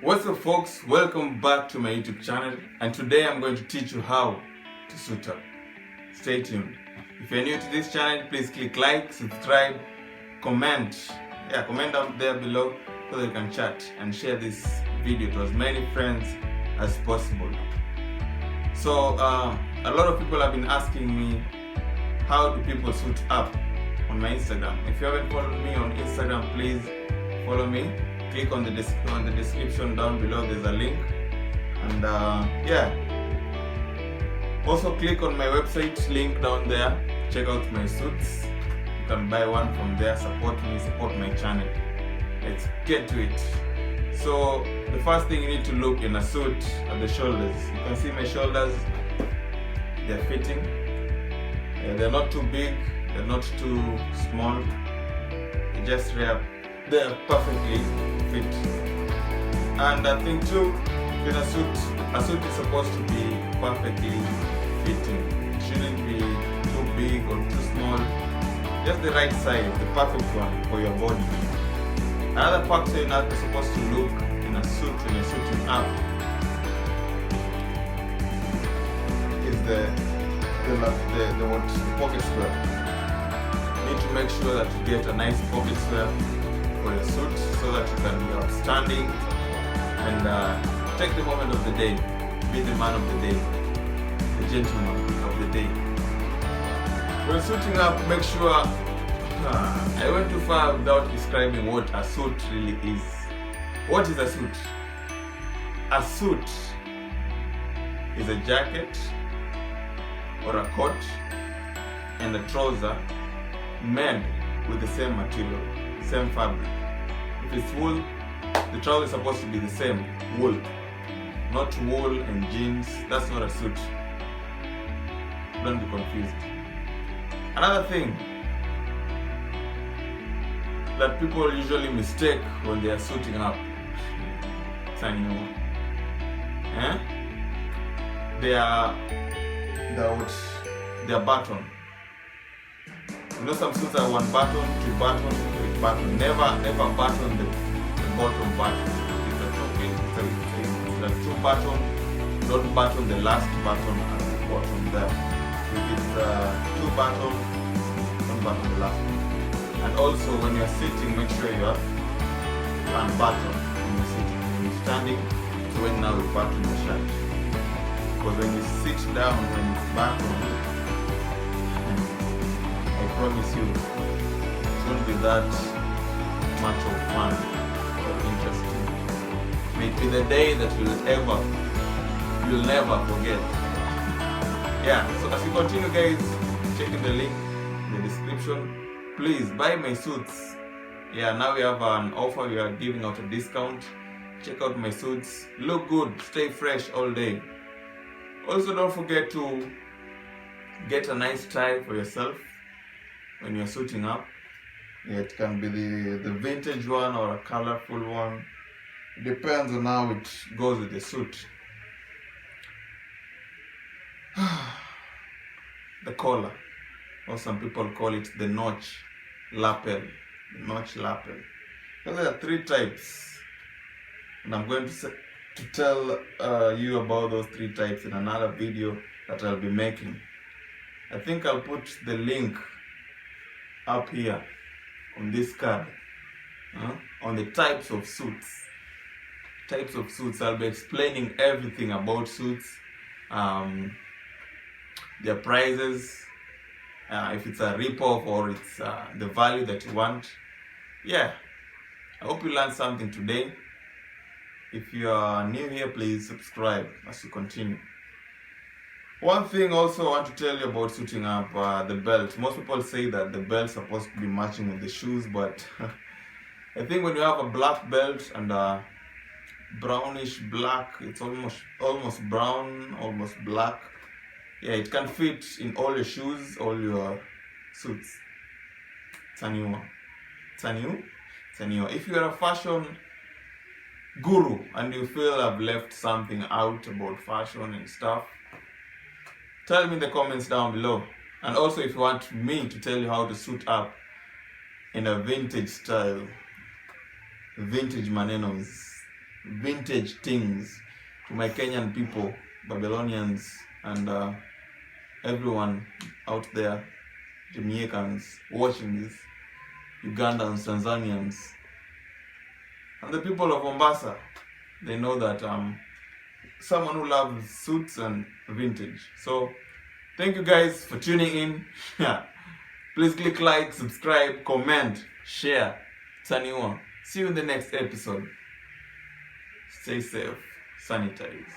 What's up folks, welcome back to my YouTube channel, and today I'm going to teach you how to suit up. Stay tuned. If you're new to this channel, please click like, subscribe, comment. Comment down there below so that you can chat and share this video to as many friends as possible. So a lot of people have been asking me, how do people suit up on my Instagram? If you haven't followed me on Instagram, please follow me. Click on the description down below, there's a link, and also click on my website link down there. Check out my suits, you can buy one from there. Support me, support my channel. Let's get to it. So the first thing you need to look in a suit are the shoulders. You can see my shoulders, they're fitting. They're not too big, they're not too small, they're perfectly fit. And I think too, in a suit is supposed to be perfectly fitting. It shouldn't be too big or too small. Just the right size, the perfect one for your body. Another factor you're not supposed to look in a suit when you're suiting up is the pocket square. You need to make sure that you get a nice pocket square for your suit so that you can be outstanding and take the moment of the day, be the man of the day, the gentleman of the day. When suiting up, make sure I went too far without describing what a suit really is. What is a suit? A suit is a jacket or a coat and a trouser made with the same material, same fabric. If it's wool, the trouser is supposed to be the same, wool. Not wool and jeans, that's not a suit. Don't be confused. Another thing that people usually mistake when they are suiting up, their button. You know, some suits are one button, two button, three button. Never button the bottom button. It's a two button. Don't button the last button at the bottom there. If it's two button, don't button the last one. And also when you're sitting, make sure you unbutton when you're sitting. When you're standing, so when now you button the shirt. Because when you sit down, when it's buttoned, I promise you, it won't be that much of fun or interesting. May it be the day that you'll never forget. So as you continue, guys, checking the link in the description. Please buy my suits. Now we have an offer, we are giving out a discount. Check out my suits. Look good, stay fresh all day. Also, don't forget to get a nice tie for yourself when you're suiting up. It can be the vintage one or a colorful one. It depends on how it goes with the suit. The collar, or some people call it the notch lapel. The notch lapel. So there are three types, and I'm going to tell you about those three types in another video that I'll be making. I think I'll put the link up here on this card on the types of suits. I'll be explaining everything about suits, their prices, if it's a rip-off or it's the value that you want. I hope you learned something today. If you are new here, please subscribe as we continue. One thing also I want to tell you about suiting up, the belt. Most people say that the belt's supposed to be matching with the shoes, but I think when you have a black belt and a brownish black, it's almost brown, almost black. It can fit in all your shoes, all your suits. It's a new one. If you're a fashion guru and you feel I've left something out about fashion and stuff, tell me in the comments down below. And also if you want me to tell you how to suit up in a vintage style, vintage manenos, vintage things to my Kenyan people, Babylonians, and everyone out there, Jamaicans watching this, Ugandans, Tanzanians, and the people of Mombasa. They know that I'm someone who loves suits and vintage. So thank you guys for tuning in. Please click like, subscribe, comment, share. Taniwa. See you in the next episode. Stay safe. Sanitize.